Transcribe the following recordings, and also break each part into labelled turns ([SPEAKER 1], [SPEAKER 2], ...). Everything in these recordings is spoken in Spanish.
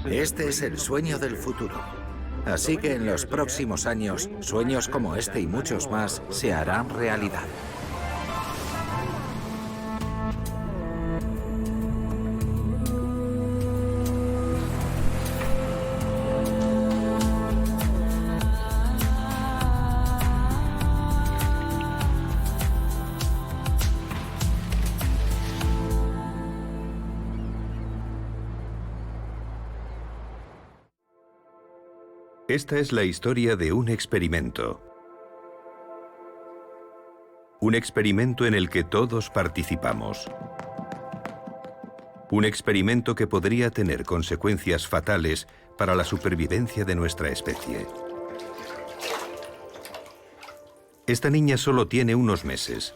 [SPEAKER 1] Este es el sueño del futuro. Así que en los próximos años, sueños como este y muchos más se harán realidad.
[SPEAKER 2] Esta es la historia de un experimento. Un experimento en el que todos participamos. Un experimento que podría tener consecuencias fatales para la supervivencia de nuestra especie. Esta niña solo tiene unos meses.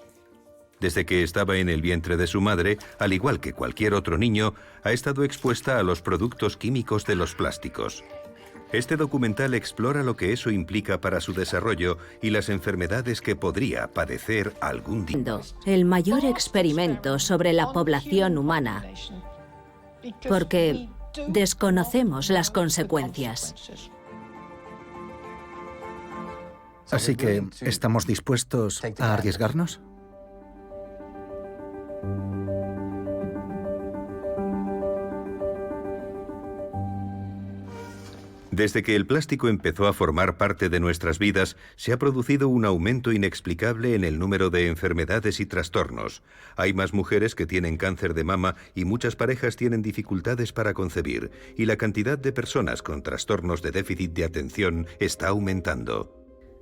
[SPEAKER 2] Desde que estaba en el vientre de su madre, al igual que cualquier otro niño, ha estado expuesta a los productos químicos de los plásticos. Este documental explora lo que eso implica para su desarrollo y las enfermedades que podría padecer algún día.
[SPEAKER 3] El mayor experimento sobre la población humana, porque desconocemos las consecuencias.
[SPEAKER 1] Así que, ¿estamos dispuestos a arriesgarnos?
[SPEAKER 2] Desde que el plástico empezó a formar parte de nuestras vidas, se ha producido un aumento inexplicable en el número de enfermedades y trastornos. Hay más mujeres que tienen cáncer de mama y muchas parejas tienen dificultades para concebir, y la cantidad de personas con trastornos de déficit de atención está aumentando.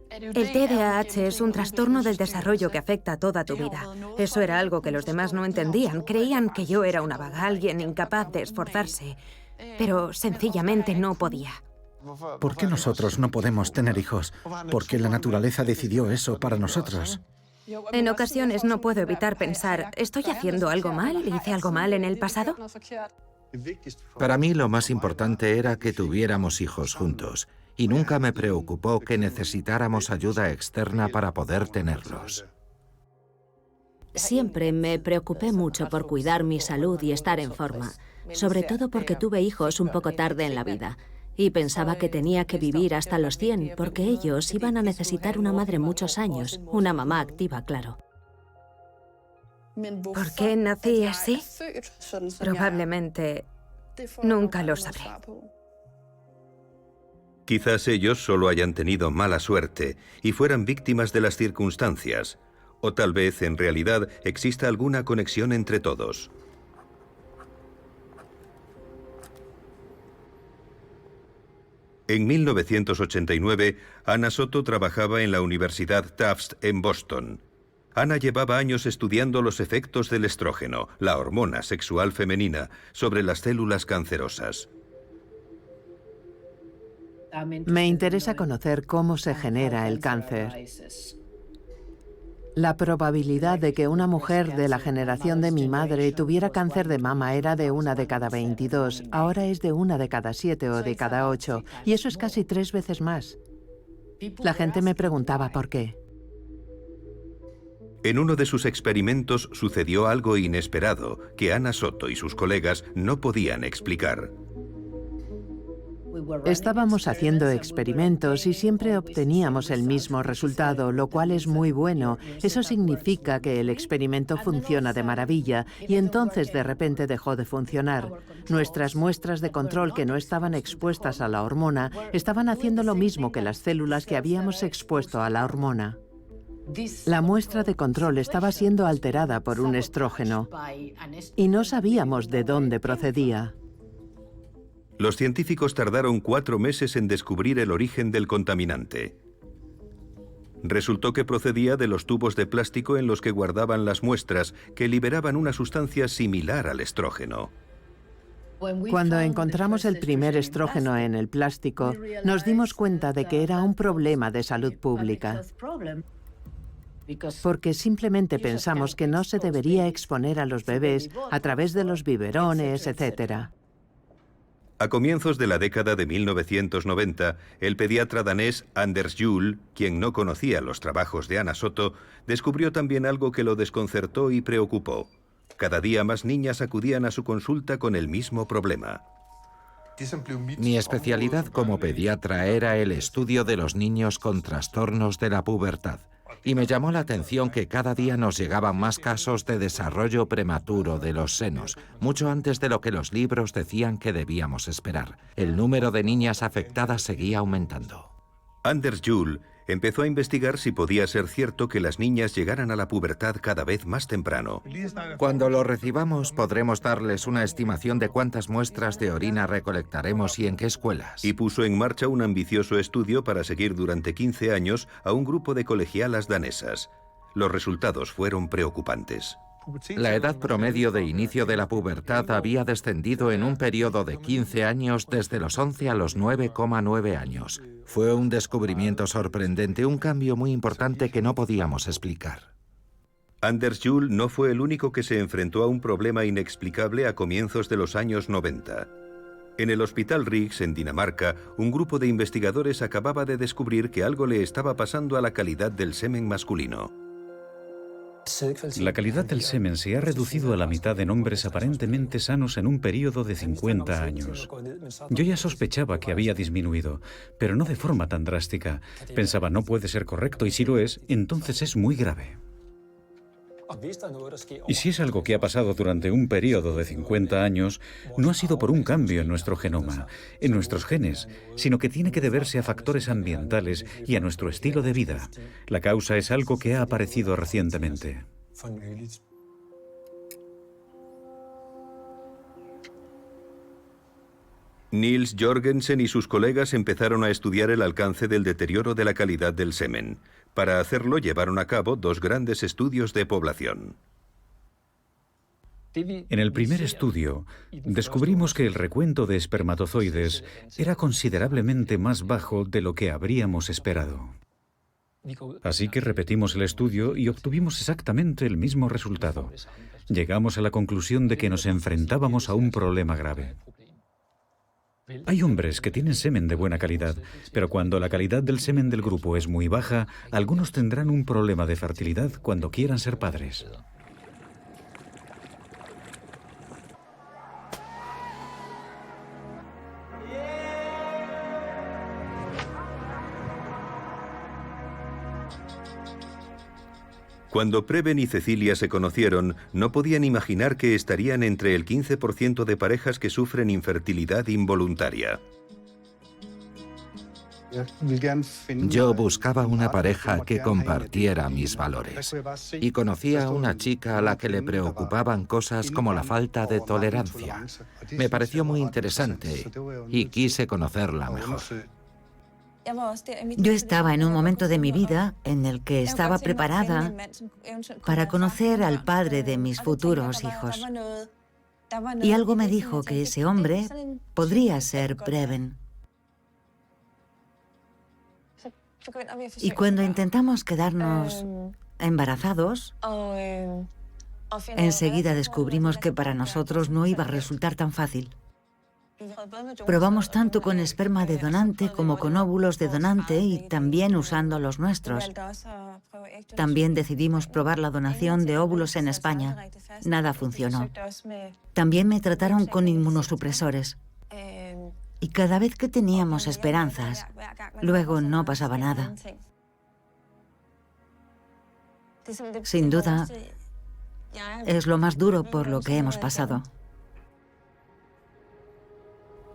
[SPEAKER 4] El TDAH es un trastorno del desarrollo que afecta a toda tu vida. Eso era algo que los demás no entendían. Creían que yo era una vaga, alguien incapaz de esforzarse, pero sencillamente no podía.
[SPEAKER 1] ¿Por qué nosotros no podemos tener hijos? ¿Por qué la naturaleza decidió eso para nosotros?
[SPEAKER 4] En ocasiones no puedo evitar pensar, ¿estoy haciendo algo mal? ¿Hice algo mal en el pasado?
[SPEAKER 1] Para mí lo más importante era que tuviéramos hijos juntos, y nunca me preocupó que necesitáramos ayuda externa para poder tenerlos.
[SPEAKER 3] Siempre me preocupé mucho por cuidar mi salud y estar en forma, sobre todo porque tuve hijos un poco tarde en la vida. Y pensaba que tenía que vivir hasta los 100, porque ellos iban a necesitar una madre muchos años, una mamá activa, claro.
[SPEAKER 4] ¿Por qué nací así? Probablemente nunca lo sabré.
[SPEAKER 2] Quizás ellos solo hayan tenido mala suerte y fueran víctimas de las circunstancias, o tal vez en realidad exista alguna conexión entre todos. En 1989, Anna Soto trabajaba en la Universidad Tufts en Boston. Anna llevaba años estudiando los efectos del estrógeno, la hormona sexual femenina, sobre las células cancerosas.
[SPEAKER 5] Me interesa conocer cómo se genera el cáncer. La probabilidad de que una mujer de la generación de mi madre tuviera cáncer de mama era de 1 de cada 22, ahora es de 1 de cada 7 o de cada 8, y eso es casi 3 veces más. La gente me preguntaba por qué.
[SPEAKER 2] En uno de sus experimentos sucedió algo inesperado que Anna Soto y sus colegas no podían explicar.
[SPEAKER 5] Estábamos haciendo experimentos y siempre obteníamos el mismo resultado, lo cual es muy bueno. Eso significa que el experimento funciona de maravilla y entonces de repente dejó de funcionar. Nuestras muestras de control que no estaban expuestas a la hormona estaban haciendo lo mismo que las células que habíamos expuesto a la hormona. La muestra de control estaba siendo alterada por un estrógeno y no sabíamos de dónde procedía.
[SPEAKER 2] Los científicos tardaron 4 meses en descubrir el origen del contaminante. Resultó que procedía de los tubos de plástico en los que guardaban las muestras, que liberaban una sustancia similar al estrógeno.
[SPEAKER 5] Cuando encontramos el primer estrógeno en el plástico, nos dimos cuenta de que era un problema de salud pública. Porque simplemente pensamos que no se debería exponer a los bebés a través de los biberones, etc.
[SPEAKER 2] A comienzos de la década de 1990, el pediatra danés Anders Juul, quien no conocía los trabajos de Anna Soto, descubrió también algo que lo desconcertó y preocupó. Cada día más niñas acudían a su consulta con el mismo problema.
[SPEAKER 1] Mi especialidad como pediatra era el estudio de los niños con trastornos de la pubertad. Y me llamó la atención que cada día nos llegaban más casos de desarrollo prematuro de los senos, mucho antes de lo que los libros decían que debíamos esperar. El número de niñas afectadas seguía aumentando.
[SPEAKER 2] Anders Juhl empezó a investigar si podía ser cierto que las niñas llegaran a la pubertad cada vez más temprano.
[SPEAKER 1] Cuando lo recibamos, podremos darles una estimación de cuántas muestras de orina recolectaremos y en qué escuelas.
[SPEAKER 2] Y puso en marcha un ambicioso estudio para seguir durante 15 años a un grupo de colegialas danesas. Los resultados fueron preocupantes.
[SPEAKER 1] La edad promedio de inicio de la pubertad había descendido en un periodo de 15 años desde los 11 a los 9,9 años. Fue un descubrimiento sorprendente, un cambio muy importante que no podíamos explicar.
[SPEAKER 2] Anders Juhl no fue el único que se enfrentó a un problema inexplicable a comienzos de los años 90. En el Hospital Rigs, en Dinamarca, un grupo de investigadores acababa de descubrir que algo le estaba pasando a la calidad del semen masculino.
[SPEAKER 6] La calidad del semen se ha reducido a la mitad en hombres aparentemente sanos en un periodo de 50 años. Yo ya sospechaba que había disminuido, pero no de forma tan drástica. Pensaba, no puede ser correcto, y si lo es, entonces es muy grave. Y si es algo que ha pasado durante un periodo de 50 años, no ha sido por un cambio en nuestro genoma, en nuestros genes, sino que tiene que deberse a factores ambientales y a nuestro estilo de vida. La causa es algo que ha aparecido recientemente.
[SPEAKER 2] Niels Jorgensen y sus colegas empezaron a estudiar el alcance del deterioro de la calidad del semen. Para hacerlo, llevaron a cabo 2 grandes estudios de población.
[SPEAKER 6] En el primer estudio, descubrimos que el recuento de espermatozoides era considerablemente más bajo de lo que habríamos esperado. Así que repetimos el estudio y obtuvimos exactamente el mismo resultado. Llegamos a la conclusión de que nos enfrentábamos a un problema grave. Hay hombres que tienen semen de buena calidad, pero cuando la calidad del semen del grupo es muy baja, algunos tendrán un problema de fertilidad cuando quieran ser padres.
[SPEAKER 2] Cuando Preben y Cecilia se conocieron, no podían imaginar que estarían entre el 15% de parejas que sufren infertilidad involuntaria.
[SPEAKER 1] Yo buscaba una pareja que compartiera mis valores. Y conocí a una chica a la que le preocupaban cosas como la falta de tolerancia. Me pareció muy interesante y quise conocerla mejor.
[SPEAKER 7] Yo estaba en un momento de mi vida en el que estaba preparada para conocer al padre de mis futuros hijos. Y algo me dijo que ese hombre podría ser Preben. Y cuando intentamos quedarnos embarazados, enseguida descubrimos que para nosotros no iba a resultar tan fácil. Probamos tanto con esperma de donante como con óvulos de donante y también usando los nuestros. También decidimos probar la donación de óvulos en España. Nada funcionó. También me trataron con inmunosupresores. Y cada vez que teníamos esperanzas, luego no pasaba nada. Sin duda, es lo más duro por lo que hemos pasado.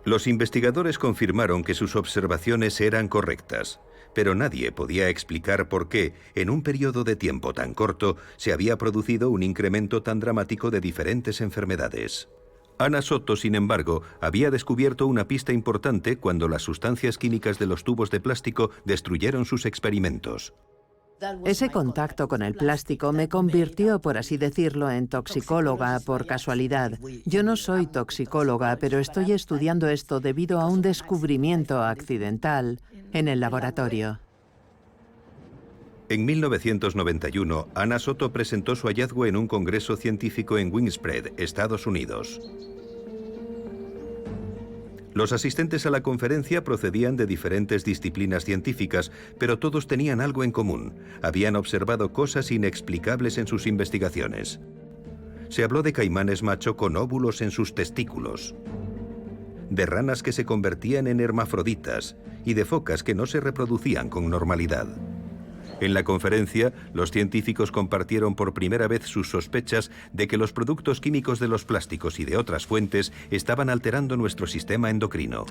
[SPEAKER 2] Los investigadores confirmaron que sus observaciones eran correctas, pero nadie podía explicar por qué, en un periodo de tiempo tan corto, se había producido un incremento tan dramático de diferentes enfermedades. Ana Soto, sin embargo, había descubierto una pista importante cuando las sustancias químicas de los tubos de plástico destruyeron sus experimentos.
[SPEAKER 5] Ese contacto con el plástico me convirtió, por así decirlo, en toxicóloga por casualidad. Yo no soy toxicóloga, pero estoy estudiando esto debido a un descubrimiento accidental en el laboratorio.
[SPEAKER 2] En 1991, Ana Soto presentó su hallazgo en un congreso científico en Wingspread, Estados Unidos. Los asistentes a la conferencia procedían de diferentes disciplinas científicas, pero todos tenían algo en común. Habían observado cosas inexplicables en sus investigaciones. Se habló de caimanes macho con óvulos en sus testículos. de ranas que se convertían en hermafroditas y de focas que no se reproducían con normalidad. En la conferencia, los científicos compartieron por primera vez sus sospechas de que los productos químicos de los plásticos y de otras fuentes estaban alterando nuestro sistema endocrino.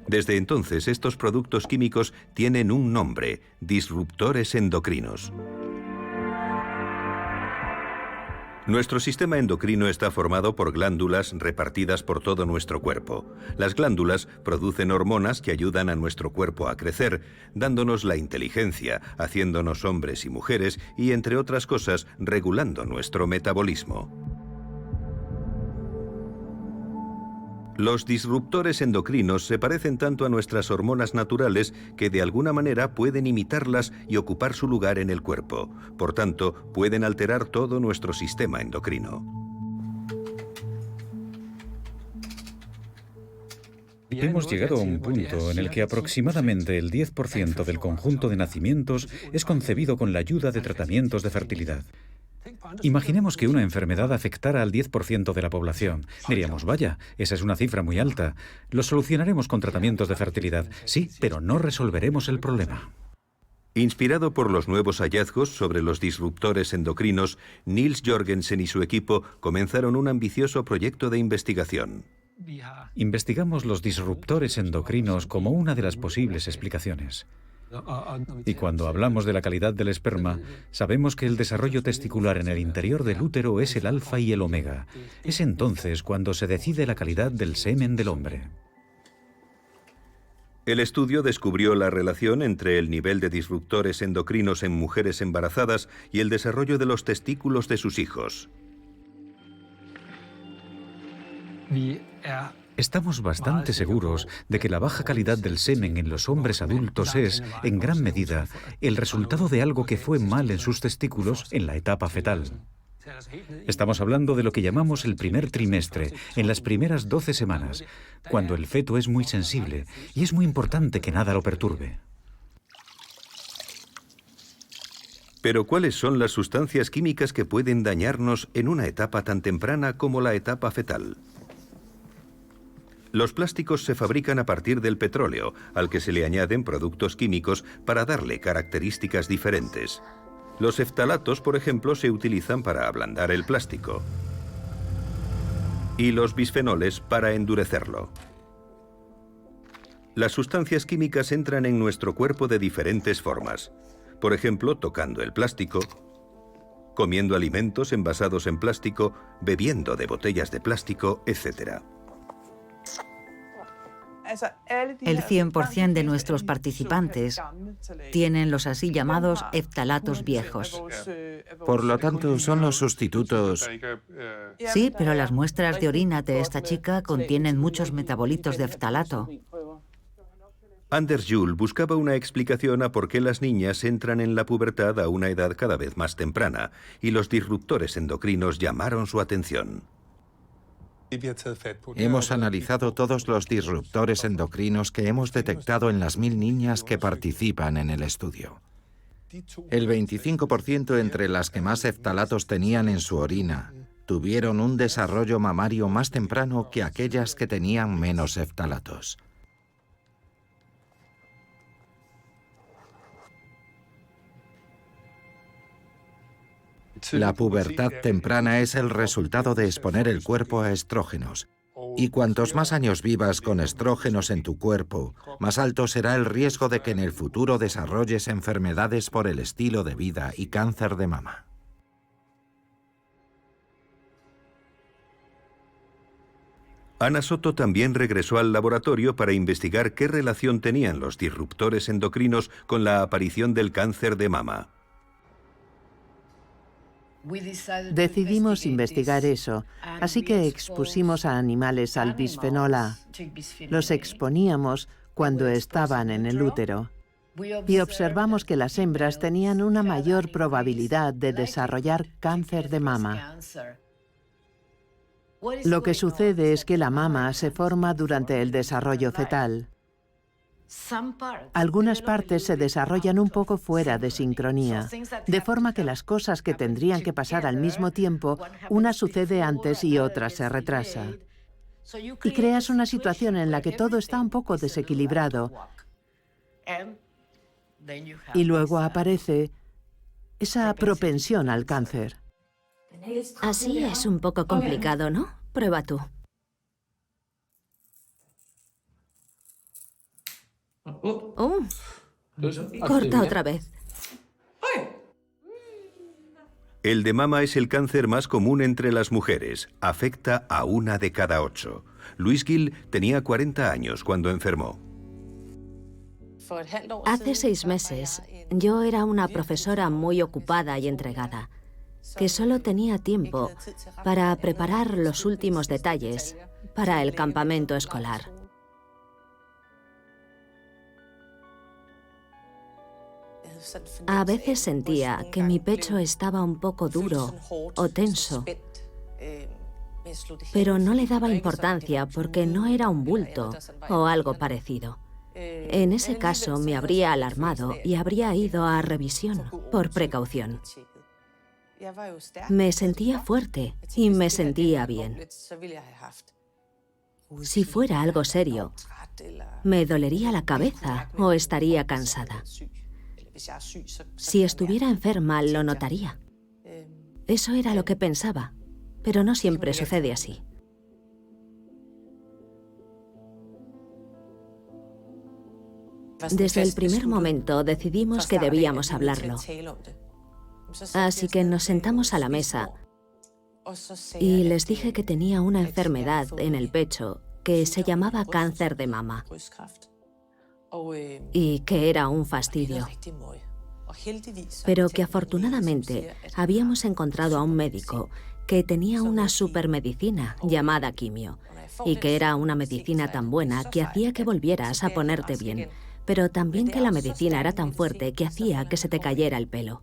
[SPEAKER 2] Desde entonces, estos productos químicos tienen un nombre: disruptores endocrinos. Nuestro sistema endocrino está formado por glándulas repartidas por todo nuestro cuerpo. Las glándulas producen hormonas que ayudan a nuestro cuerpo a crecer, dándonos la inteligencia, haciéndonos hombres y mujeres y, entre otras cosas, regulando nuestro metabolismo. Los disruptores endocrinos se parecen tanto a nuestras hormonas naturales que de alguna manera pueden imitarlas y ocupar su lugar en el cuerpo. Por tanto, pueden alterar todo nuestro sistema endocrino.
[SPEAKER 6] Hemos llegado a un punto en el que aproximadamente el 10% del conjunto de nacimientos es concebido con la ayuda de tratamientos de fertilidad. Imaginemos que una enfermedad afectara al 10% de la población. Diríamos, vaya, esa es una cifra muy alta. Lo solucionaremos con tratamientos de fertilidad. Sí, pero no resolveremos el problema.
[SPEAKER 2] Inspirado por los nuevos hallazgos sobre los disruptores endocrinos, Niels Jorgensen y su equipo comenzaron un ambicioso proyecto de investigación.
[SPEAKER 6] Investigamos los disruptores endocrinos como una de las posibles explicaciones. Y cuando hablamos de la calidad del esperma, sabemos que el desarrollo testicular en el interior del útero es el alfa y el omega. Es entonces cuando se decide la calidad del semen del hombre.
[SPEAKER 2] El estudio descubrió la relación entre el nivel de disruptores endocrinos en mujeres embarazadas y el desarrollo de los testículos de sus hijos.
[SPEAKER 6] Estamos bastante seguros de que la baja calidad del semen en los hombres adultos es, en gran medida, el resultado de algo que fue mal en sus testículos en la etapa fetal. Estamos hablando de lo que llamamos el primer trimestre, en las primeras 12 semanas, cuando el feto es muy sensible y es muy importante que nada lo perturbe.
[SPEAKER 2] Pero ¿cuáles son las sustancias químicas que pueden dañarnos en una etapa tan temprana como la etapa fetal? Los plásticos se fabrican a partir del petróleo, al que se le añaden productos químicos para darle características diferentes. Los eftalatos, por ejemplo, se utilizan para ablandar el plástico. Y los bisfenoles para endurecerlo. Las sustancias químicas entran en nuestro cuerpo de diferentes formas. Por ejemplo, tocando el plástico, comiendo alimentos envasados en plástico, bebiendo de botellas de plástico, etc.
[SPEAKER 7] El 100% de nuestros participantes tienen los así llamados eftalatos viejos.
[SPEAKER 1] Por lo tanto, son los sustitutos.
[SPEAKER 7] Sí, pero las muestras de orina de esta chica contienen muchos metabolitos de eftalato.
[SPEAKER 2] Anders Juhl buscaba una explicación a por qué las niñas entran en la pubertad a una edad cada vez más temprana, y los disruptores endocrinos llamaron su atención.
[SPEAKER 1] Hemos analizado todos los disruptores endocrinos que hemos detectado en las 1000 niñas que participan en el estudio. El 25% entre las que más eftalatos tenían en su orina tuvieron un desarrollo mamario más temprano que aquellas que tenían menos eftalatos. La pubertad temprana es el resultado de exponer el cuerpo a estrógenos. Y cuantos más años vivas con estrógenos en tu cuerpo, más alto será el riesgo de que en el futuro desarrolles enfermedades por el estilo de vida y cáncer de mama.
[SPEAKER 2] Ana Soto también regresó al laboratorio para investigar qué relación tenían los disruptores endocrinos con la aparición del cáncer de mama.
[SPEAKER 5] Decidimos investigar eso, así que expusimos a animales al bisfenol A. Los exponíamos cuando estaban en el útero y observamos que las hembras tenían una mayor probabilidad de desarrollar cáncer de mama. Lo que sucede es que la mama se forma durante el desarrollo fetal. Algunas partes se desarrollan un poco fuera de sincronía, de forma que las cosas que tendrían que pasar al mismo tiempo, una sucede antes y otra se retrasa. Y creas una situación en la que todo está un poco desequilibrado. Y luego aparece esa propensión al cáncer.
[SPEAKER 3] Así es un poco complicado, ¿no? Prueba tú. Corta otra vez.
[SPEAKER 2] El de mama es el cáncer más común entre las mujeres. Afecta a 1 de cada 8. Louise Gill tenía 40 años cuando enfermó.
[SPEAKER 3] Hace 6 meses, yo era una profesora muy ocupada y entregada, que solo tenía tiempo para preparar los últimos detalles para el campamento escolar. A veces sentía que mi pecho estaba un poco duro o tenso, pero no le daba importancia porque no era un bulto o algo parecido. En ese caso me habría alarmado y habría ido a revisión por precaución. Me sentía fuerte y me sentía bien. Si fuera algo serio, me dolería la cabeza o estaría cansada. Si estuviera enferma, lo notaría. Eso era lo que pensaba, pero no siempre sucede así. Desde el primer momento decidimos que debíamos hablarlo. Así que nos sentamos a la mesa y les dije que tenía una enfermedad en el pecho que se llamaba cáncer de mama y que era un fastidio. Pero que afortunadamente habíamos encontrado a un médico que tenía una supermedicina llamada quimio y que era una medicina tan buena que hacía que volvieras a ponerte bien, pero también que la medicina era tan fuerte que hacía que se te cayera el pelo.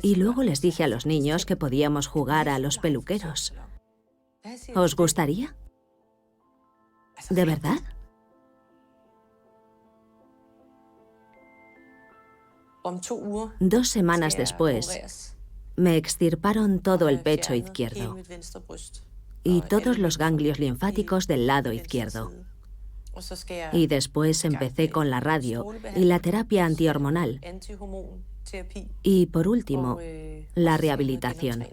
[SPEAKER 3] Y luego les dije a los niños que podíamos jugar a los peluqueros. ¿Os gustaría? ¿De verdad? Dos semanas después, me extirparon todo el pecho izquierdo y todos los ganglios linfáticos del lado izquierdo. Y después empecé con la radio y la terapia antihormonal. Y por último, la rehabilitación.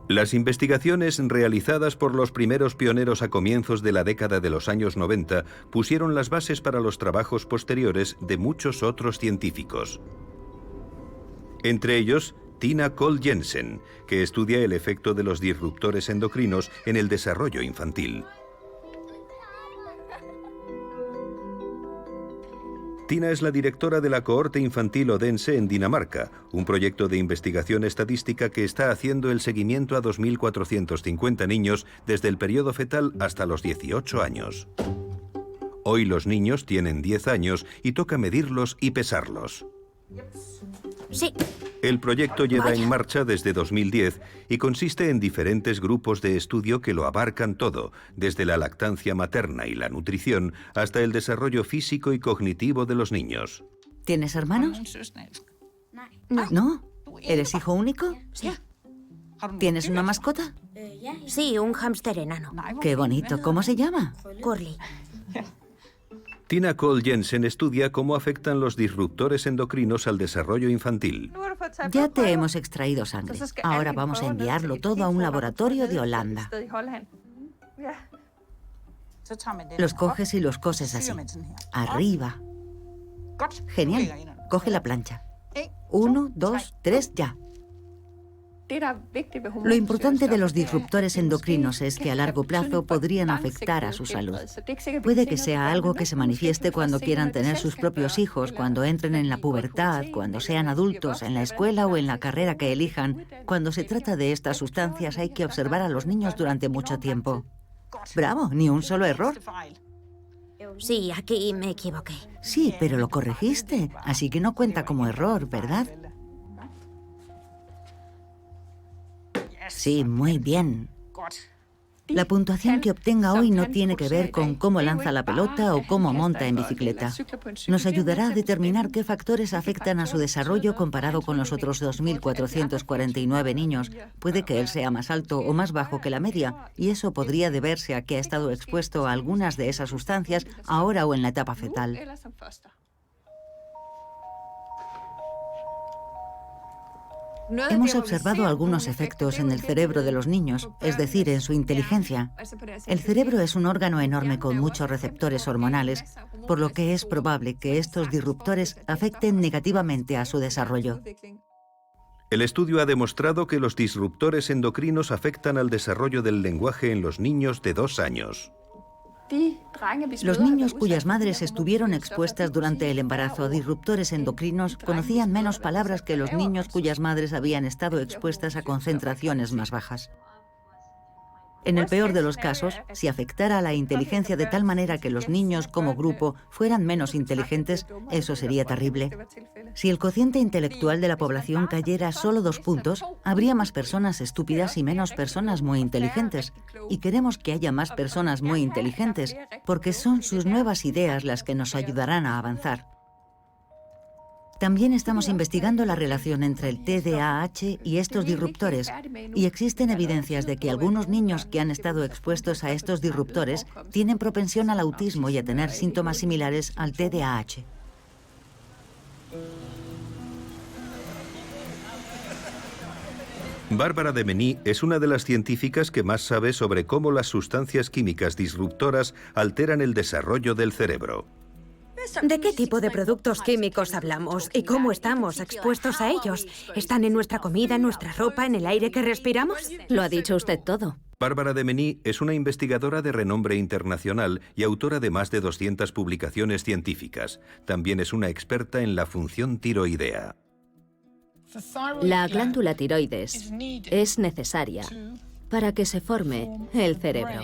[SPEAKER 2] Las investigaciones realizadas por los primeros pioneros a comienzos de la década de los años 90 pusieron las bases para los trabajos posteriores de muchos otros científicos. Entre ellos, Tina Cole Jensen, que estudia el efecto de los disruptores endocrinos en el desarrollo infantil. Tina es la directora de la cohorte infantil Odense en Dinamarca, un proyecto de investigación estadística que está haciendo el seguimiento a 2.450 niños desde el periodo fetal hasta los 18 años. Hoy los niños tienen 10 años y toca medirlos y pesarlos.
[SPEAKER 4] Sí.
[SPEAKER 2] El proyecto lleva en marcha desde 2010 y consiste en diferentes grupos de estudio que lo abarcan todo, desde la lactancia materna y la nutrición hasta el desarrollo físico y cognitivo de los niños.
[SPEAKER 7] ¿Tienes hermanos? ¿No? ¿Eres hijo único?
[SPEAKER 4] Sí.
[SPEAKER 7] ¿Tienes una mascota?
[SPEAKER 4] Sí, un hámster enano.
[SPEAKER 7] Qué bonito. ¿Cómo se llama?
[SPEAKER 4] Curly.
[SPEAKER 2] Tina Cole Jensen estudia cómo afectan los disruptores endocrinos al desarrollo infantil.
[SPEAKER 7] Ya te hemos extraído sangre. Ahora vamos a enviarlo todo a un laboratorio de Holanda. Los coges y los coses así. Arriba. Genial. Coge la plancha. 1, 2, 3, ya. Lo importante de los disruptores endocrinos es que a largo plazo podrían afectar a su salud. Puede que sea algo que se manifieste cuando quieran tener sus propios hijos, cuando entren en la pubertad, cuando sean adultos, en la escuela o en la carrera que elijan. Cuando se trata de estas sustancias hay que observar a los niños durante mucho tiempo. ¡Bravo! Ni un solo error.
[SPEAKER 4] Sí, aquí me equivoqué.
[SPEAKER 7] Sí, pero lo corregiste, así que no cuenta como error, ¿verdad? Sí, muy bien. La puntuación que obtenga hoy no tiene que ver con cómo lanza la pelota o cómo monta en bicicleta. Nos ayudará a determinar qué factores afectan a su desarrollo comparado con los otros 2.449 niños. Puede que él sea más alto o más bajo que la media, y eso podría deberse a que ha estado expuesto a algunas de esas sustancias ahora o en la etapa fetal. Hemos observado algunos efectos en el cerebro de los niños, es decir, en su inteligencia. El cerebro es un órgano enorme con muchos receptores hormonales, por lo que es probable que estos disruptores afecten negativamente a su desarrollo.
[SPEAKER 2] El estudio ha demostrado que los disruptores endocrinos afectan al desarrollo del lenguaje en los niños de 2 años.
[SPEAKER 7] Los niños cuyas madres estuvieron expuestas durante el embarazo a disruptores endocrinos conocían menos palabras que los niños cuyas madres habían estado expuestas a concentraciones más bajas. En el peor de los casos, si afectara a la inteligencia de tal manera que los niños como grupo fueran menos inteligentes, eso sería terrible. Si el cociente intelectual de la población cayera solo 2 puntos, habría más personas estúpidas y menos personas muy inteligentes. Y queremos que haya más personas muy inteligentes, porque son sus nuevas ideas las que nos ayudarán a avanzar. También estamos investigando la relación entre el TDAH y estos disruptores, y existen evidencias de que algunos niños que han estado expuestos a estos disruptores tienen propensión al autismo y a tener síntomas similares al TDAH.
[SPEAKER 2] Bárbara de Mení es una de las científicas que más sabe sobre cómo las sustancias químicas disruptoras alteran el desarrollo del cerebro.
[SPEAKER 4] ¿De qué tipo de productos químicos hablamos y cómo estamos expuestos a ellos? ¿Están en nuestra comida, en nuestra ropa, en el aire que respiramos?
[SPEAKER 3] Lo ha dicho usted todo.
[SPEAKER 2] Bárbara de Mení es una investigadora de renombre internacional y autora de más de 200 publicaciones científicas. También es una experta en la función tiroidea.
[SPEAKER 3] La glándula tiroides es necesaria para que se forme el cerebro.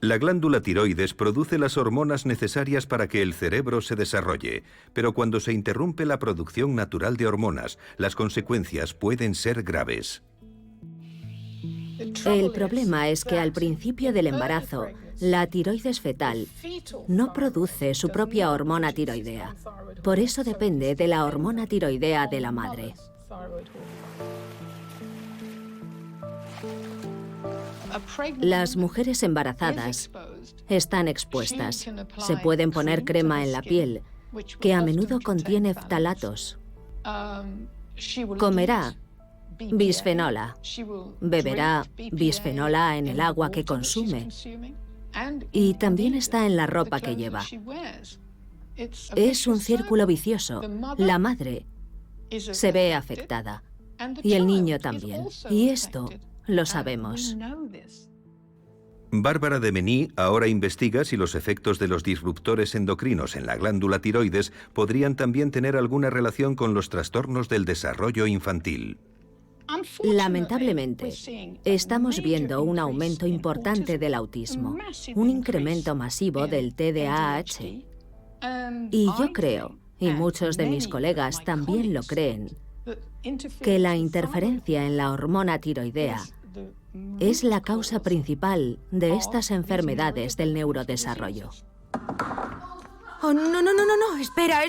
[SPEAKER 2] La glándula tiroides produce las hormonas necesarias para que el cerebro se desarrolle, pero cuando se interrumpe la producción natural de hormonas, las consecuencias pueden ser graves.
[SPEAKER 3] El problema es que al principio del embarazo, la tiroides fetal no produce su propia hormona tiroidea. Por eso depende de la hormona tiroidea de la madre. Las mujeres embarazadas están expuestas. Se pueden poner crema en la piel, que a menudo contiene ftalatos. Comerá bisfenola. Beberá bisfenola en el agua que consume. Y también está en la ropa que lleva. Es un círculo vicioso. La madre se ve afectada. Y el niño también. Y esto lo sabemos.
[SPEAKER 2] Bárbara de Mení ahora investiga si los efectos de los disruptores endocrinos en la glándula tiroides podrían también tener alguna relación con los trastornos del desarrollo infantil.
[SPEAKER 3] Lamentablemente, estamos viendo un aumento importante del autismo, un incremento masivo del TDAH. Y yo creo, y muchos de mis colegas también lo creen, que la interferencia en la hormona tiroidea es la causa principal de estas enfermedades del neurodesarrollo.
[SPEAKER 4] Oh, no, espera.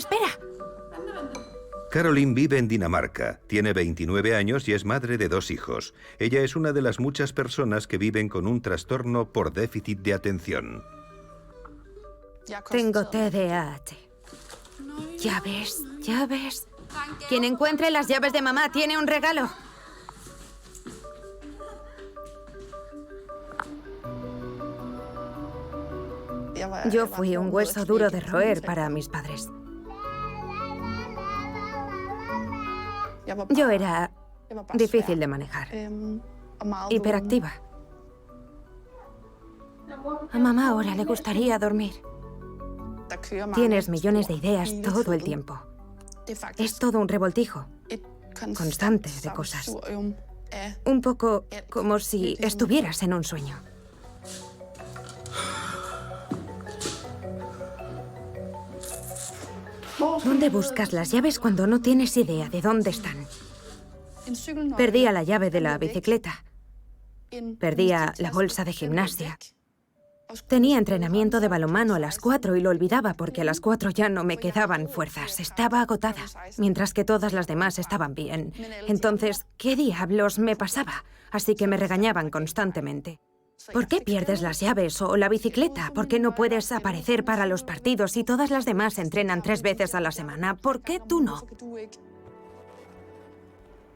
[SPEAKER 2] Caroline vive en Dinamarca, tiene 29 años y es madre de 2 hijos. Ella es una de las muchas personas que viven con un trastorno por déficit de atención.
[SPEAKER 4] Tengo TDAH. Ya ves. Quien encuentre las llaves de mamá tiene un regalo. Yo fui un hueso duro de roer para mis padres. Yo era difícil de manejar, hiperactiva. A mamá ahora le gustaría dormir. Tienes millones de ideas todo el tiempo. Es todo un revoltijo constante de cosas. Un poco como si estuvieras en un sueño. ¿Dónde buscas las llaves cuando no tienes idea de dónde están? Perdí la llave de la bicicleta. Perdía la bolsa de gimnasia. Tenía entrenamiento de balonmano a las 4 y lo olvidaba porque a las 4 ya no me quedaban fuerzas. Estaba agotada, mientras que todas las demás estaban bien. Entonces, ¿qué diablos me pasaba? Así que me regañaban constantemente. ¿Por qué pierdes las llaves o la bicicleta? ¿Por qué no puedes aparecer para los partidos y todas las demás entrenan 3 veces a la semana? ¿Por qué tú no?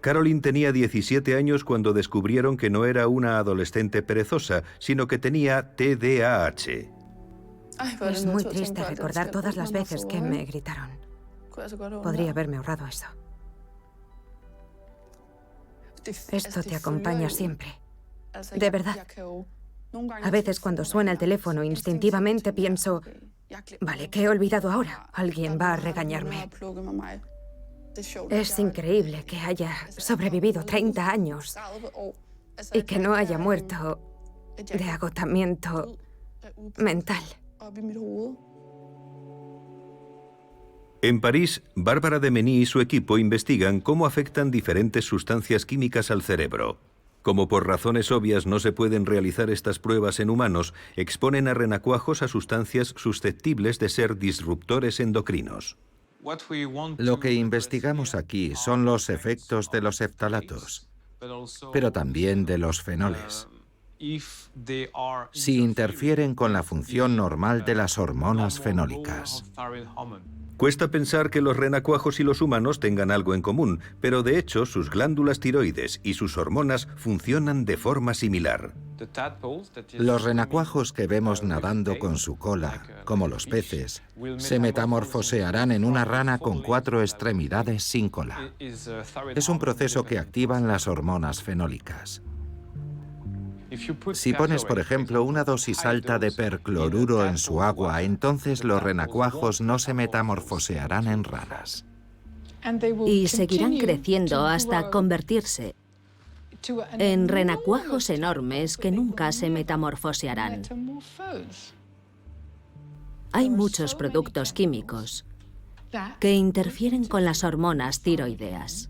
[SPEAKER 2] Caroline tenía 17 años cuando descubrieron que no era una adolescente perezosa, sino que tenía TDAH.
[SPEAKER 4] Es muy triste recordar todas las veces que me gritaron. Podría haberme ahorrado eso. Esto te acompaña siempre. De verdad. A veces cuando suena el teléfono, instintivamente pienso, vale, ¿qué he olvidado ahora? Alguien va a regañarme. Es increíble que haya sobrevivido 30 años y que no haya muerto de agotamiento mental.
[SPEAKER 2] En París, Bárbara de Meny y su equipo investigan cómo afectan diferentes sustancias químicas al cerebro. Como por razones obvias no se pueden realizar estas pruebas en humanos, exponen a renacuajos a sustancias susceptibles de ser disruptores endocrinos.
[SPEAKER 1] Lo que investigamos aquí son los efectos de los eftalatos, pero también de los fenoles. Si interfieren con la función normal de las hormonas fenólicas.
[SPEAKER 2] Cuesta pensar que los renacuajos y los humanos tengan algo en común, pero de hecho sus glándulas tiroides y sus hormonas funcionan de forma similar.
[SPEAKER 1] Los renacuajos que vemos nadando con su cola, como los peces, se metamorfosearán en una rana con 4 extremidades sin cola. Es un proceso que activan las hormonas fenólicas. Si pones, por ejemplo, una dosis alta de percloruro en su agua, entonces los renacuajos no se metamorfosearán en ranas.
[SPEAKER 3] Y seguirán creciendo hasta convertirse en renacuajos enormes que nunca se metamorfosearán. Hay muchos productos químicos que interfieren con las hormonas tiroideas.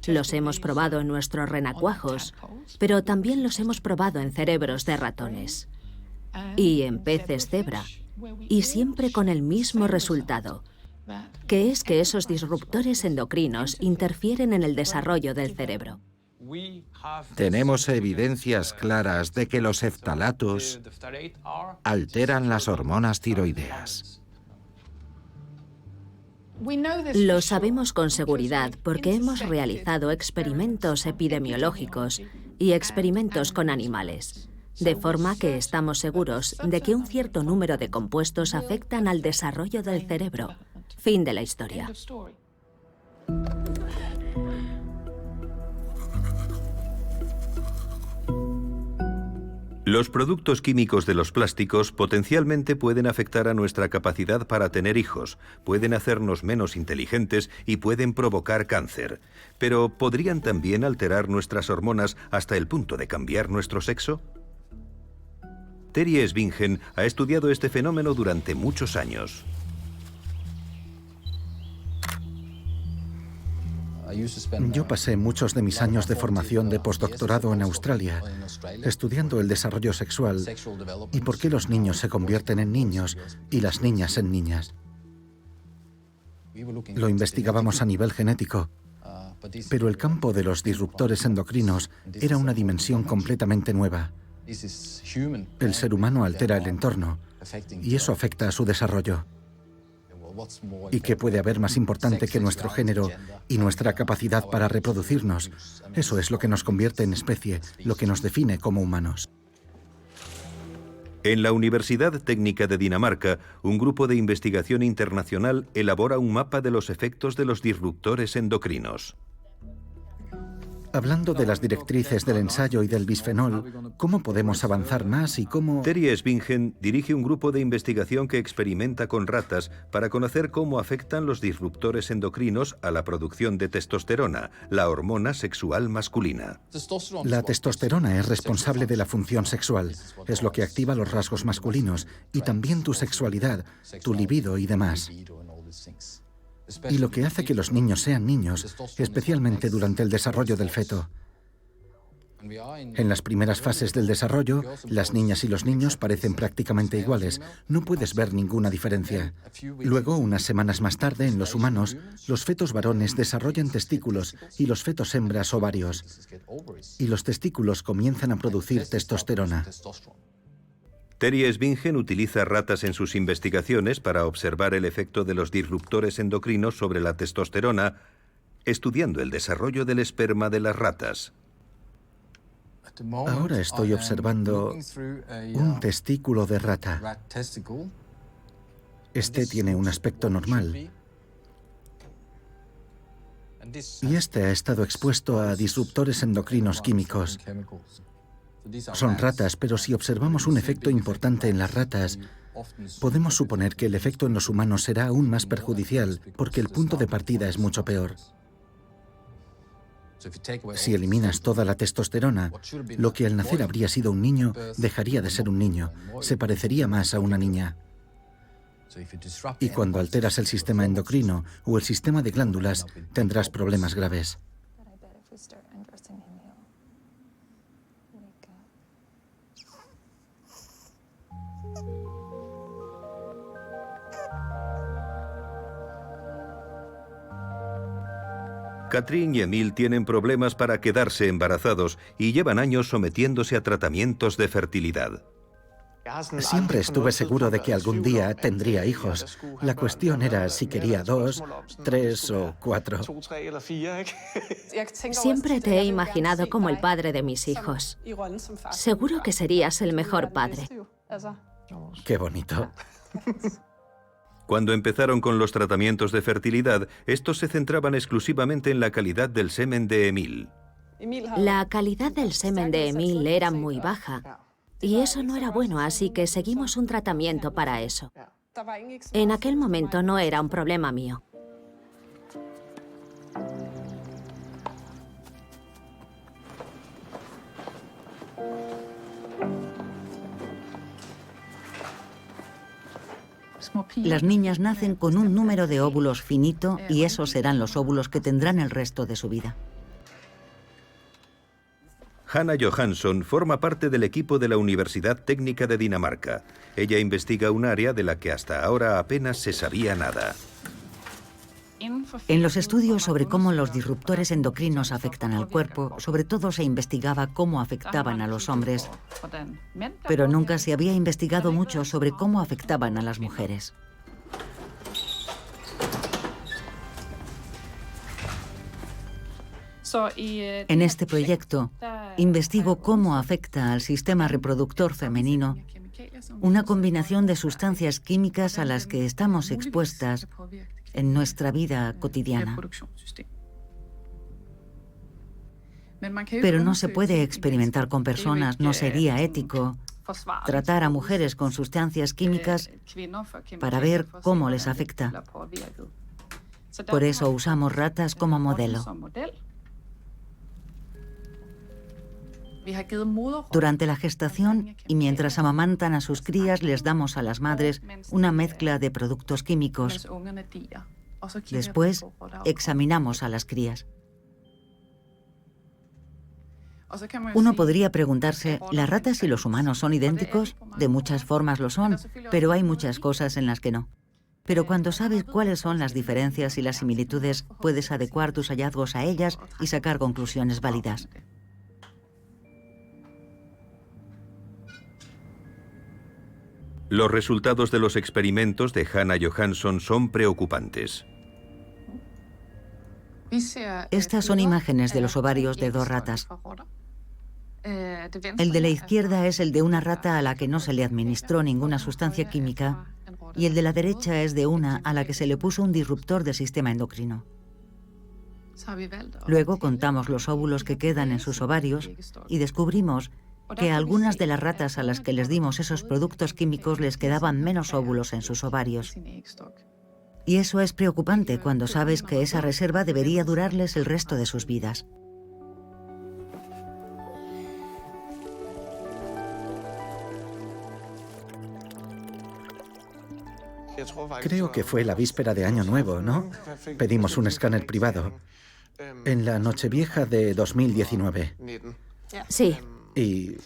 [SPEAKER 3] Los hemos probado en nuestros renacuajos, pero también los hemos probado en cerebros de ratones y en peces cebra, y siempre con el mismo resultado, que es que esos disruptores endocrinos interfieren en el desarrollo del cerebro.
[SPEAKER 1] Tenemos evidencias claras de que los eftalatos alteran las hormonas tiroideas.
[SPEAKER 3] Lo sabemos con seguridad porque hemos realizado experimentos epidemiológicos y experimentos con animales, de forma que estamos seguros de que un cierto número de compuestos afectan al desarrollo del cerebro. Fin de la historia.
[SPEAKER 2] Los productos químicos de los plásticos potencialmente pueden afectar a nuestra capacidad para tener hijos, pueden hacernos menos inteligentes y pueden provocar cáncer. Pero ¿podrían también alterar nuestras hormonas hasta el punto de cambiar nuestro sexo? Terje Svingen ha estudiado este fenómeno durante muchos años.
[SPEAKER 8] Yo pasé muchos de mis años de formación de postdoctorado en Australia, estudiando el desarrollo sexual y por qué los niños se convierten en niños y las niñas en niñas. Lo investigábamos a nivel genético, pero el campo de los disruptores endocrinos era una dimensión completamente nueva. El ser humano altera el entorno y eso afecta a su desarrollo. ¿Y qué puede haber más importante que nuestro género y nuestra capacidad para reproducirnos? Eso es lo que nos convierte en especie, lo que nos define como humanos.
[SPEAKER 2] En la Universidad Técnica de Dinamarca, un grupo de investigación internacional elabora un mapa de los efectos de los disruptores endocrinos.
[SPEAKER 8] Hablando de las directrices del ensayo y del bisfenol, ¿cómo podemos avanzar más y cómo...?
[SPEAKER 2] Terje Svingen dirige un grupo de investigación que experimenta con ratas para conocer cómo afectan los disruptores endocrinos a la producción de testosterona, la hormona sexual masculina.
[SPEAKER 8] La testosterona es responsable de la función sexual, es lo que activa los rasgos masculinos y también tu sexualidad, tu libido y demás. Y lo que hace que los niños sean niños, especialmente durante el desarrollo del feto. En las primeras fases del desarrollo, las niñas y los niños parecen prácticamente iguales. No puedes ver ninguna diferencia. Luego, unas semanas más tarde, en los humanos, los fetos varones desarrollan testículos y los fetos hembras ovarios. Y los testículos comienzan a producir testosterona.
[SPEAKER 2] Terje Svingen utiliza ratas en sus investigaciones para observar el efecto de los disruptores endocrinos sobre la testosterona, estudiando el desarrollo del esperma de las ratas.
[SPEAKER 8] Ahora estoy observando un testículo de rata. Este tiene un aspecto normal. Y este ha estado expuesto a disruptores endocrinos químicos. Son ratas, pero si observamos un efecto importante en las ratas, podemos suponer que el efecto en los humanos será aún más perjudicial, porque el punto de partida es mucho peor. Si eliminas toda la testosterona, lo que al nacer habría sido un niño dejaría de ser un niño, se parecería más a una niña. Y cuando alteras el sistema endocrino o el sistema de glándulas, tendrás problemas graves.
[SPEAKER 2] Katrin y Emil tienen problemas para quedarse embarazados y llevan años sometiéndose a tratamientos de fertilidad.
[SPEAKER 8] Siempre estuve seguro de que algún día tendría hijos. La cuestión era si quería 2, 3 o 4.
[SPEAKER 3] Siempre te he imaginado como el padre de mis hijos. Seguro que serías el mejor padre.
[SPEAKER 8] Qué bonito.
[SPEAKER 2] Cuando empezaron con los tratamientos de fertilidad, estos se centraban exclusivamente en la calidad del semen de Emil.
[SPEAKER 3] La calidad del semen de Emil era muy baja. Y eso no era bueno, así que seguimos un tratamiento para eso. En aquel momento no era un problema mío.
[SPEAKER 7] Las niñas nacen con un número de óvulos finito y esos serán los óvulos que tendrán el resto de su vida.
[SPEAKER 2] Hanna Johansson forma parte del equipo de la Universidad Técnica de Dinamarca. Ella investiga un área de la que hasta ahora apenas se sabía nada.
[SPEAKER 7] En los estudios sobre cómo los disruptores endocrinos afectan al cuerpo, sobre todo se investigaba cómo afectaban a los hombres, pero nunca se había investigado mucho sobre cómo afectaban a las mujeres. En este proyecto, investigo cómo afecta al sistema reproductor femenino una combinación de sustancias químicas a las que estamos expuestas en nuestra vida cotidiana. Pero no se puede experimentar con personas, no sería ético tratar a mujeres con sustancias químicas para ver cómo les afecta. Por eso usamos ratas como modelo. Durante la gestación y mientras amamantan a sus crías, les damos a las madres una mezcla de productos químicos. Después, examinamos a las crías. Uno podría preguntarse, ¿las ratas y los humanos son idénticos? De muchas formas lo son, pero hay muchas cosas en las que no. Pero cuando sabes cuáles son las diferencias y las similitudes, puedes adecuar tus hallazgos a ellas y sacar conclusiones válidas.
[SPEAKER 2] Los resultados de los experimentos de Hanna Johansson son preocupantes.
[SPEAKER 7] Estas son imágenes de los ovarios de 2 ratas. El de la izquierda es el de una rata a la que no se le administró ninguna sustancia química y el de la derecha es de una a la que se le puso un disruptor del sistema endocrino. Luego contamos los óvulos que quedan en sus ovarios y descubrimos que a algunas de las ratas a las que les dimos esos productos químicos les quedaban menos óvulos en sus ovarios. Y eso es preocupante cuando sabes que esa reserva debería durarles el resto de sus vidas.
[SPEAKER 8] Creo que fue la víspera de Año Nuevo, ¿no? Pedimos un escáner privado. En la Nochevieja de 2019.
[SPEAKER 3] Sí.
[SPEAKER 8] Y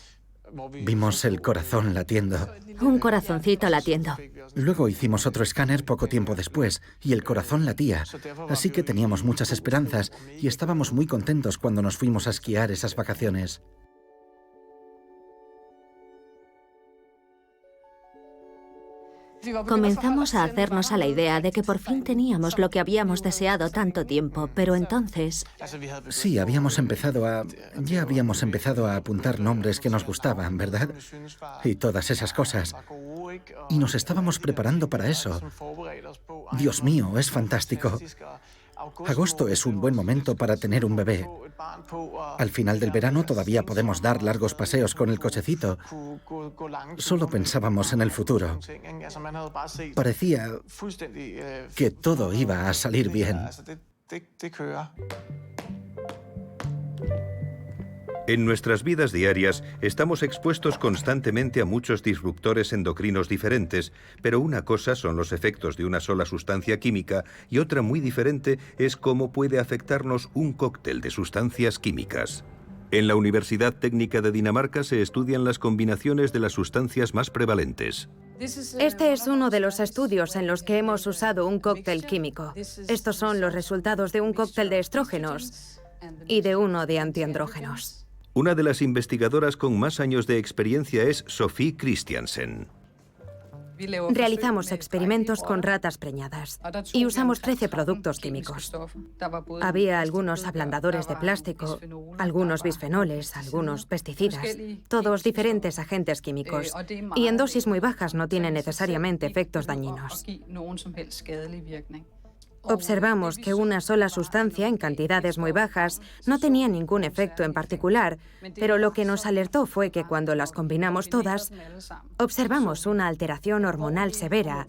[SPEAKER 8] vimos el corazón latiendo.
[SPEAKER 3] Un corazoncito latiendo.
[SPEAKER 8] Luego hicimos otro escáner poco tiempo después y el corazón latía. Así que teníamos muchas esperanzas y estábamos muy contentos cuando nos fuimos a esquiar esas vacaciones.
[SPEAKER 3] Comenzamos a hacernos a la idea de que por fin teníamos lo que habíamos deseado tanto tiempo, pero entonces...
[SPEAKER 8] Sí, ya habíamos empezado a apuntar nombres que nos gustaban, ¿verdad? Y todas esas cosas. Y nos estábamos preparando para eso. Dios mío, es fantástico. Agosto es un buen momento para tener un bebé. Al final del verano todavía podemos dar largos paseos con el cochecito. Solo pensábamos en el futuro. Parecía que todo iba a salir bien.
[SPEAKER 2] En nuestras vidas diarias estamos expuestos constantemente a muchos disruptores endocrinos diferentes, pero una cosa son los efectos de una sola sustancia química y otra muy diferente es cómo puede afectarnos un cóctel de sustancias químicas. En la Universidad Técnica de Dinamarca se estudian las combinaciones de las sustancias más prevalentes.
[SPEAKER 4] Este es uno de los estudios en los que hemos usado un cóctel químico. Estos son los resultados de un cóctel de estrógenos y de uno de antiandrógenos.
[SPEAKER 2] Una de las investigadoras con más años de experiencia es Sofie Christiansen.
[SPEAKER 4] Realizamos experimentos con ratas preñadas y usamos 13 productos químicos. Había algunos ablandadores de plástico, algunos bisfenoles, algunos pesticidas, todos diferentes agentes químicos, y en dosis muy bajas no tienen necesariamente efectos dañinos. Observamos que una sola sustancia en cantidades muy bajas no tenía ningún efecto en particular, pero lo que nos alertó fue que cuando las combinamos todas, observamos una alteración hormonal severa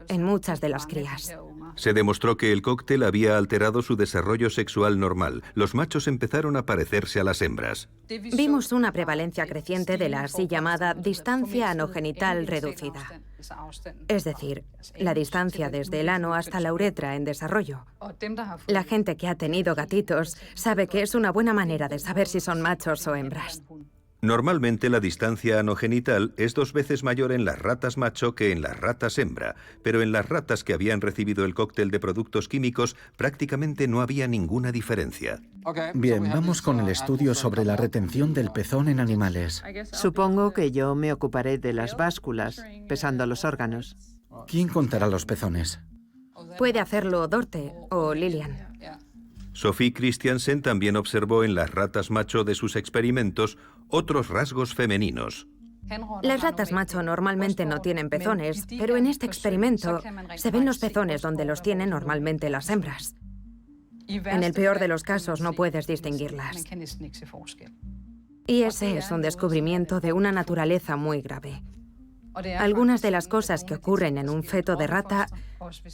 [SPEAKER 4] en muchas de las crías.
[SPEAKER 2] Se demostró que el cóctel había alterado su desarrollo sexual normal. Los machos empezaron a parecerse a las hembras.
[SPEAKER 4] Vimos una prevalencia creciente de la así llamada distancia anogenital reducida. Es decir, la distancia desde el ano hasta la uretra en desarrollo. La gente que ha tenido gatitos sabe que es una buena manera de saber si son machos o hembras.
[SPEAKER 2] Normalmente la distancia anogenital es 2 veces mayor en las ratas macho que en las ratas hembra, pero en las ratas que habían recibido el cóctel de productos químicos prácticamente no había ninguna diferencia.
[SPEAKER 8] Bien, vamos con el estudio sobre la retención del pezón en animales.
[SPEAKER 5] Supongo que yo me ocuparé de las básculas, pesando los órganos.
[SPEAKER 8] ¿Quién contará los pezones?
[SPEAKER 4] Puede hacerlo Dorte o Lilian.
[SPEAKER 2] Sofie Christiansen también observó en las ratas macho de sus experimentos otros rasgos femeninos.
[SPEAKER 4] Las ratas macho normalmente no tienen pezones, pero en este experimento se ven los pezones donde los tienen normalmente las hembras. En el peor de los casos no puedes distinguirlas. Y ese es un descubrimiento de una naturaleza muy grave. Algunas de las cosas que ocurren en un feto de rata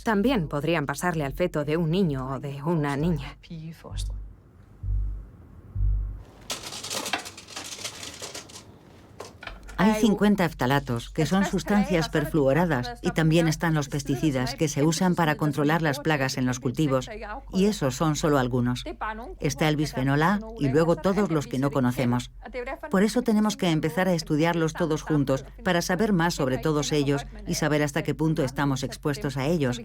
[SPEAKER 4] también podrían pasarle al feto de un niño o de una niña.
[SPEAKER 7] Hay 50 phtalatos, que son sustancias perfluoradas, y también están los pesticidas, que se usan para controlar las plagas en los cultivos, y esos son solo algunos. Está el bisfenol A y luego todos los que no conocemos. Por eso tenemos que empezar a estudiarlos todos juntos, para saber más sobre todos ellos y saber hasta qué punto estamos expuestos a ellos.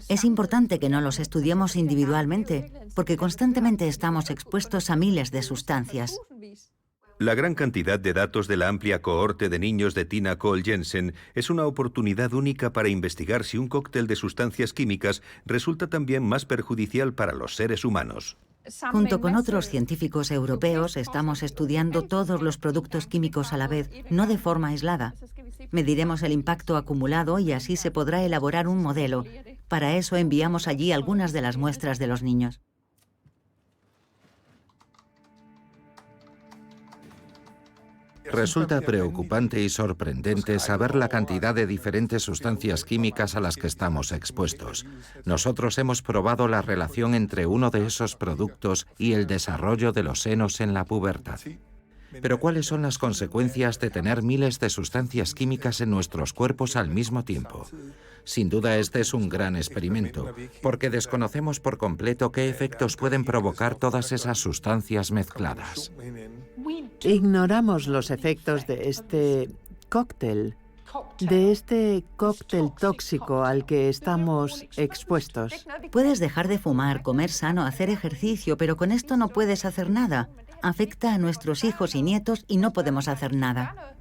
[SPEAKER 7] Es importante que no los estudiemos individualmente, porque constantemente estamos expuestos a miles de sustancias.
[SPEAKER 2] La gran cantidad de datos de la amplia cohorte de niños de Tina Cole Jensen es una oportunidad única para investigar si un cóctel de sustancias químicas resulta también más perjudicial para los seres humanos.
[SPEAKER 7] Junto con otros científicos europeos, estamos estudiando todos los productos químicos a la vez, no de forma aislada. Mediremos el impacto acumulado y así se podrá elaborar un modelo. Para eso enviamos allí algunas de las muestras de los niños.
[SPEAKER 1] Resulta preocupante y sorprendente saber la cantidad de diferentes sustancias químicas a las que estamos expuestos. Nosotros hemos probado la relación entre uno de esos productos y el desarrollo de los senos en la pubertad. Pero ¿cuáles son las consecuencias de tener miles de sustancias químicas en nuestros cuerpos al mismo tiempo? Sin duda este es un gran experimento, porque desconocemos por completo qué efectos pueden provocar todas esas sustancias mezcladas.
[SPEAKER 5] Ignoramos los efectos de este cóctel tóxico al que estamos expuestos.
[SPEAKER 7] Puedes dejar de fumar, comer sano, hacer ejercicio, pero con esto no puedes hacer nada. Afecta a nuestros hijos y nietos y no podemos hacer nada.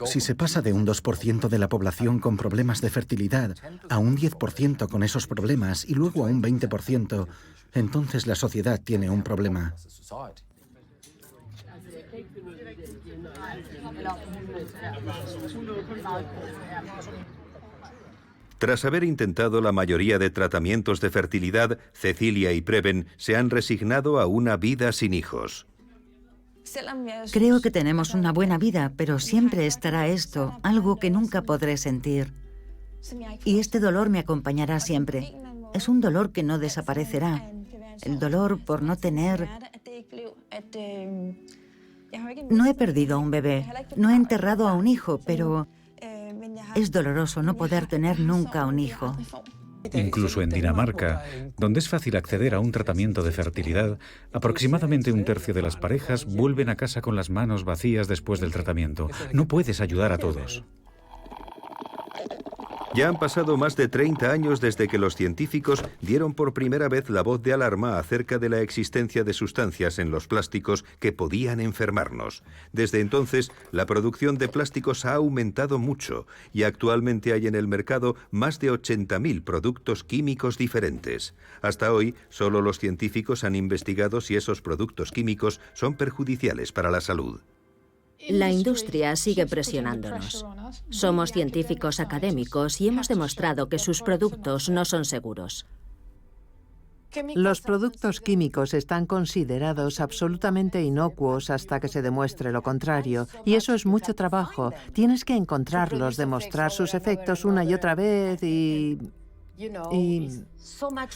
[SPEAKER 8] Si se pasa de un 2% de la población con problemas de fertilidad a un 10% con esos problemas y luego a un 20%, entonces la sociedad tiene un problema.
[SPEAKER 2] Tras haber intentado la mayoría de tratamientos de fertilidad, Cecilia y Preben se han resignado a una vida sin hijos.
[SPEAKER 7] Creo que tenemos una buena vida, pero siempre estará esto, algo que nunca podré sentir. Y este dolor me acompañará siempre. Es un dolor que no desaparecerá. El dolor por no tener... No he perdido a un bebé, no he enterrado a un hijo, pero es doloroso no poder tener nunca un hijo.
[SPEAKER 6] Incluso en Dinamarca, donde es fácil acceder a un tratamiento de fertilidad, aproximadamente un tercio de las parejas vuelven a casa con las manos vacías después del tratamiento. No puedes ayudar a todos.
[SPEAKER 2] Ya han pasado más de 30 años desde que los científicos dieron por primera vez la voz de alarma acerca de la existencia de sustancias en los plásticos que podían enfermarnos. Desde entonces, la producción de plásticos ha aumentado mucho y actualmente hay en el mercado más de 80.000 productos químicos diferentes. Hasta hoy, solo los científicos han investigado si esos productos químicos son perjudiciales para la salud.
[SPEAKER 3] La industria sigue presionándonos. Somos científicos académicos y hemos demostrado que sus productos no son seguros.
[SPEAKER 5] Los productos químicos están considerados absolutamente inocuos hasta que se demuestre lo contrario. Y eso es mucho trabajo. Tienes que encontrarlos, demostrar sus efectos una y otra vez y...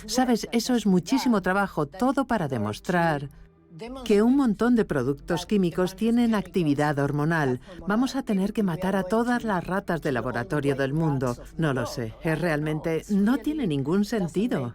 [SPEAKER 5] ¿Sabes? Eso es muchísimo trabajo, todo para demostrar que un montón de productos químicos tienen actividad hormonal. Vamos a tener que matar a todas las ratas de laboratorio del mundo. No lo sé, realmente no tiene ningún sentido.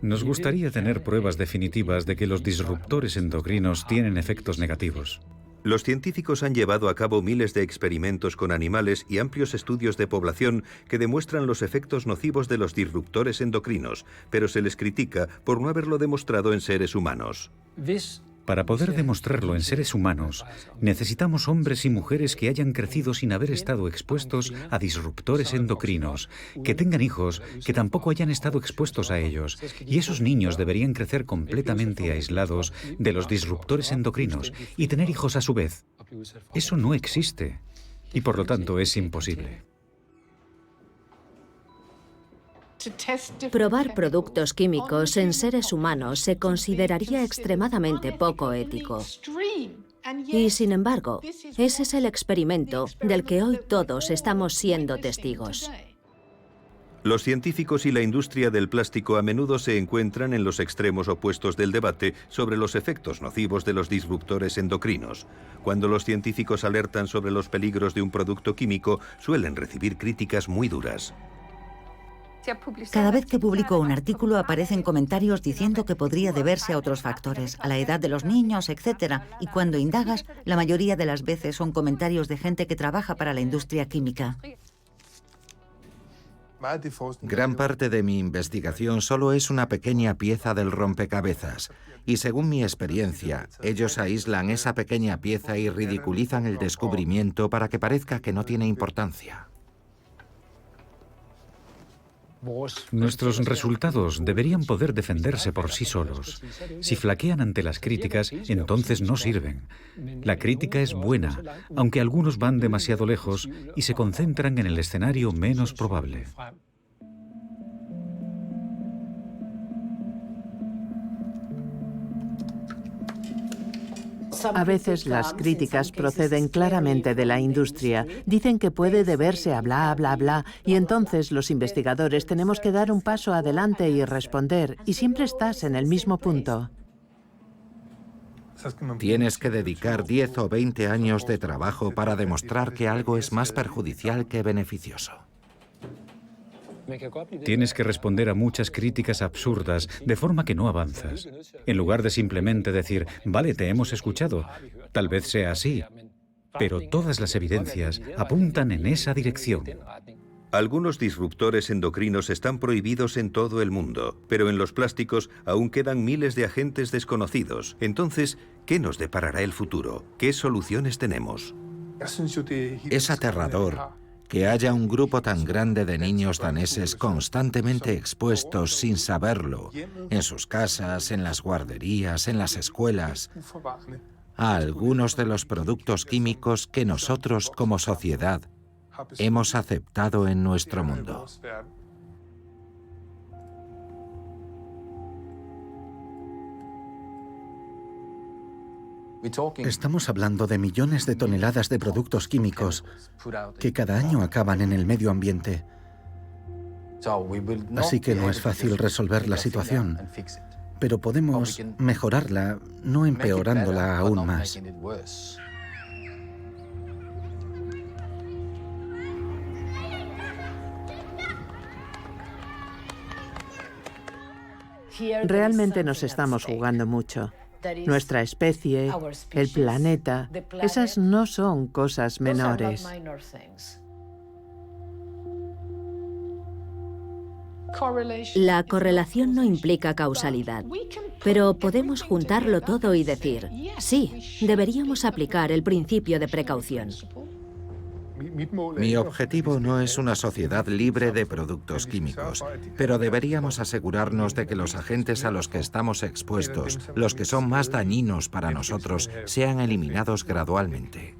[SPEAKER 6] Nos gustaría tener pruebas definitivas de que los disruptores endocrinos tienen efectos negativos.
[SPEAKER 2] Los científicos han llevado a cabo miles de experimentos con animales y amplios estudios de población que demuestran los efectos nocivos de los disruptores endocrinos, pero se les critica por no haberlo demostrado en seres humanos.
[SPEAKER 6] Para poder demostrarlo en seres humanos, necesitamos hombres y mujeres que hayan crecido sin haber estado expuestos a disruptores endocrinos, que tengan hijos que tampoco hayan estado expuestos a ellos, y esos niños deberían crecer completamente aislados de los disruptores endocrinos y tener hijos a su vez. Eso no existe, y por lo tanto es imposible.
[SPEAKER 3] Probar productos químicos en seres humanos se consideraría extremadamente poco ético. Y sin embargo, ese es el experimento del que hoy todos estamos siendo testigos.
[SPEAKER 2] Los científicos y la industria del plástico a menudo se encuentran en los extremos opuestos del debate sobre los efectos nocivos de los disruptores endocrinos. Cuando los científicos alertan sobre los peligros de un producto químico, suelen recibir críticas muy duras.
[SPEAKER 7] Cada vez que publico un artículo aparecen comentarios diciendo que podría deberse a otros factores, a la edad de los niños, etc. Y cuando indagas, la mayoría de las veces son comentarios de gente que trabaja para la industria química.
[SPEAKER 1] Gran parte de mi investigación solo es una pequeña pieza del rompecabezas. Y según mi experiencia, ellos aíslan esa pequeña pieza y ridiculizan el descubrimiento para que parezca que no tiene importancia.
[SPEAKER 6] Nuestros resultados deberían poder defenderse por sí solos. Si flaquean ante las críticas, entonces no sirven. La crítica es buena, aunque algunos van demasiado lejos y se concentran en el escenario menos probable.
[SPEAKER 5] A veces las críticas proceden claramente de la industria. Dicen que puede deberse a bla, bla, bla, y entonces los investigadores tenemos que dar un paso adelante y responder, y siempre estás en el mismo punto.
[SPEAKER 1] Tienes que dedicar 10 o 20 años de trabajo para demostrar que algo es más perjudicial que beneficioso.
[SPEAKER 6] Tienes que responder a muchas críticas absurdas, de forma que no avanzas. En lugar de simplemente decir, vale, te hemos escuchado, tal vez sea así, pero todas las evidencias apuntan en esa dirección.
[SPEAKER 2] Algunos disruptores endocrinos están prohibidos en todo el mundo, pero en los plásticos aún quedan miles de agentes desconocidos. Entonces, ¿qué nos deparará el futuro? ¿Qué soluciones tenemos?
[SPEAKER 1] Es aterrador que haya un grupo tan grande de niños daneses constantemente expuestos sin saberlo, en sus casas, en las guarderías, en las escuelas, a algunos de los productos químicos que nosotros como sociedad hemos aceptado en nuestro mundo.
[SPEAKER 8] Estamos hablando de millones de toneladas de productos químicos que cada año acaban en el medio ambiente. Así que no es fácil resolver la situación, pero podemos mejorarla, no empeorándola aún más.
[SPEAKER 5] Realmente nos estamos jugando mucho. Nuestra especie, el planeta, esas no son cosas menores.
[SPEAKER 3] La correlación no implica causalidad, pero podemos juntarlo todo y decir, sí, deberíamos aplicar el principio de precaución.
[SPEAKER 1] Mi objetivo no es una sociedad libre de productos químicos, pero deberíamos asegurarnos de que los agentes a los que estamos expuestos, los que son más dañinos para nosotros, sean eliminados gradualmente.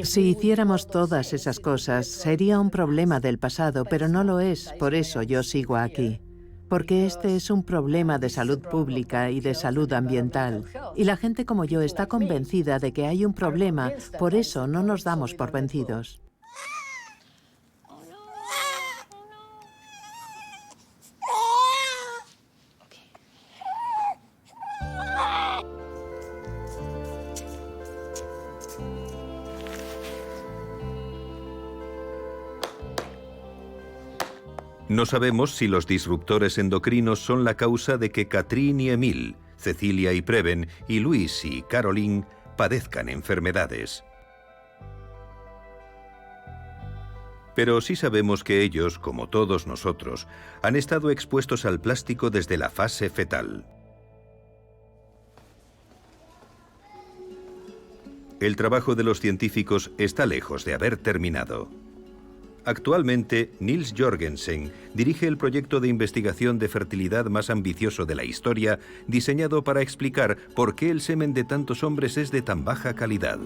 [SPEAKER 5] Si hiciéramos todas esas cosas, sería un problema del pasado, pero no lo es, por eso yo sigo aquí. Porque este es un problema de salud pública y de salud ambiental. Y la gente como yo está convencida de que hay un problema, por eso no nos damos por vencidos.
[SPEAKER 2] No sabemos si los disruptores endocrinos son la causa de que Catherine y Emile, Cecilia y Preben, y Luis y Caroline padezcan enfermedades. Pero sí sabemos que ellos, como todos nosotros, han estado expuestos al plástico desde la fase fetal. El trabajo de los científicos está lejos de haber terminado. Actualmente, Niels Jorgensen dirige el proyecto de investigación de fertilidad más ambicioso de la historia, diseñado para explicar por qué el semen de tantos hombres es de tan baja calidad.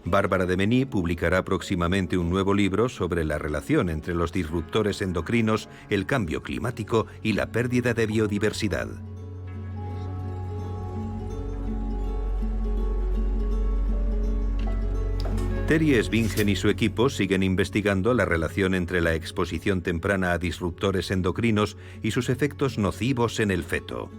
[SPEAKER 2] Bárbara de Mení publicará próximamente un nuevo libro sobre la relación entre los disruptores endocrinos, el cambio climático y la pérdida de biodiversidad. Terry Svingen y su equipo siguen investigando la relación entre la exposición temprana a disruptores endocrinos y sus efectos nocivos en el feto.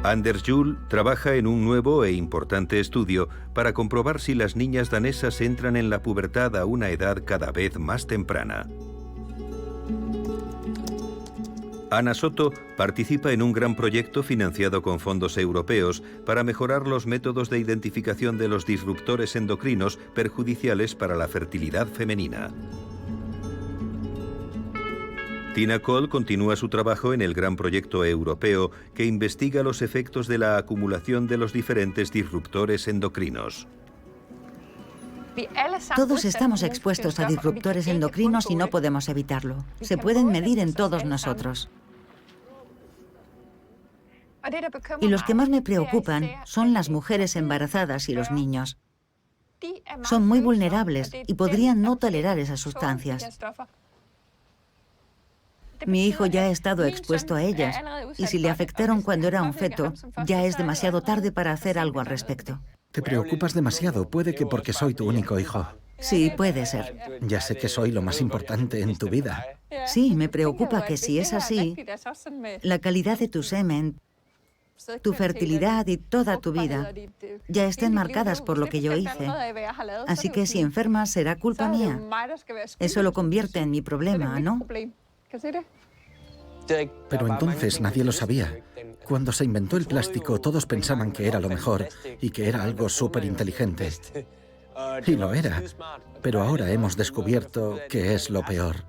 [SPEAKER 2] Anders Juhl trabaja en un nuevo e importante estudio para comprobar si las niñas danesas entran en la pubertad a una edad cada vez más temprana. Ana Soto participa en un gran proyecto financiado con fondos europeos para mejorar los métodos de identificación de los disruptores endocrinos perjudiciales para la fertilidad femenina. Tina Cole continúa su trabajo en el gran proyecto europeo que investiga los efectos de la acumulación de los diferentes disruptores endocrinos.
[SPEAKER 7] Todos estamos expuestos a disruptores endocrinos y no podemos evitarlo. Se pueden medir en todos nosotros. Y los que más me preocupan son las mujeres embarazadas y los niños. Son muy vulnerables y podrían no tolerar esas sustancias. Mi hijo ya ha estado expuesto a ellas y si le afectaron cuando era un feto, ya es demasiado tarde para hacer algo al respecto.
[SPEAKER 8] Te preocupas demasiado, puede que porque soy tu único hijo.
[SPEAKER 7] Sí, puede ser.
[SPEAKER 8] Ya sé que soy lo más importante en tu vida.
[SPEAKER 7] Sí, me preocupa que si es así, la calidad de tu semen, tu fertilidad y toda tu vida ya estén marcadas por lo que yo hice. Así que si enfermas será culpa mía. Eso lo convierte en mi problema, ¿no?
[SPEAKER 8] Pero entonces nadie lo sabía. Cuando se inventó el plástico, todos pensaban que era lo mejor y que era algo súper inteligente. Y lo era. Pero ahora hemos descubierto que es lo peor.